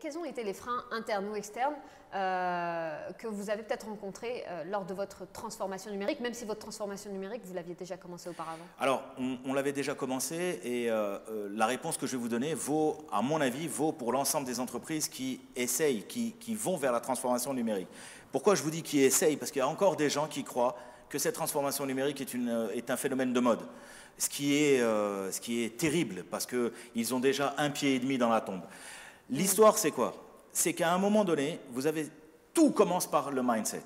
quels ont été les freins internes ou externes que vous avez peut-être rencontrés lors de votre transformation numérique, même si votre transformation numérique, vous l'aviez déjà commencé auparavant? Alors, on l'avait déjà commencé et la réponse que je vais vous donner vaut, à mon avis, vaut pour l'ensemble des entreprises qui essayent, qui vont vers la transformation numérique. Pourquoi je vous dis qui essayent? Parce qu'il y a encore des gens qui croient que cette transformation numérique est un phénomène de mode. Ce qui est terrible, parce qu'ils ont déjà un pied et demi dans la tombe. L'histoire, c'est quoi? C'est qu'à un moment donné, tout commence par le mindset.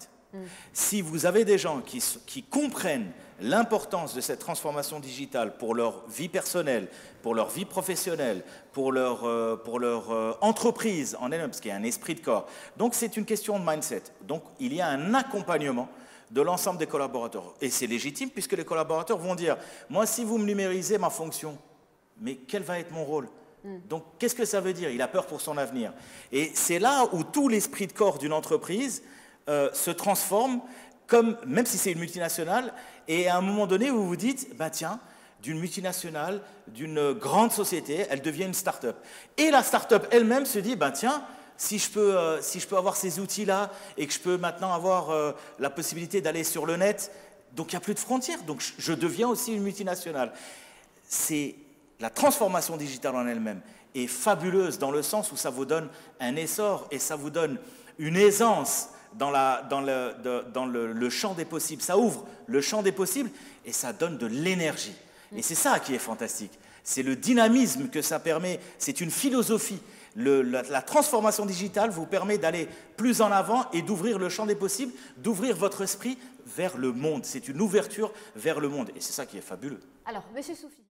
Si vous avez des gens qui comprennent l'importance de cette transformation digitale pour leur vie personnelle, pour leur vie professionnelle, pour leur entreprise en elle-même, parce qu'il y a un esprit de corps. Donc c'est une question de mindset. Donc il y a un accompagnement de l'ensemble des collaborateurs. Et c'est légitime puisque les collaborateurs vont dire « Moi, si vous me numérisez ma fonction, mais quel va être mon rôle ?» Donc, qu'est-ce que ça veut dire? Il a peur pour son avenir. Et c'est là où tout l'esprit de corps d'une entreprise se transforme, même si c'est une multinationale, et à un moment donné, vous vous dites « Tiens, d'une multinationale, d'une grande société, elle devient une start-up. » Et la start-up elle-même se dit « Tiens, si je peux avoir ces outils-là et que je peux maintenant avoir la possibilité d'aller sur le net, donc il n'y a plus de frontières, donc je deviens aussi une multinationale. » La transformation digitale en elle-même est fabuleuse dans le sens où ça vous donne un essor et ça vous donne une aisance dans le champ des possibles. Ça ouvre le champ des possibles et ça donne de l'énergie. Et c'est ça qui est fantastique. C'est le dynamisme que ça permet, c'est une philosophie. La transformation digitale vous permet d'aller plus en avant et d'ouvrir le champ des possibles, d'ouvrir votre esprit vers le monde. C'est une ouverture vers le monde et c'est ça qui est fabuleux. Alors, Monsieur Soufi.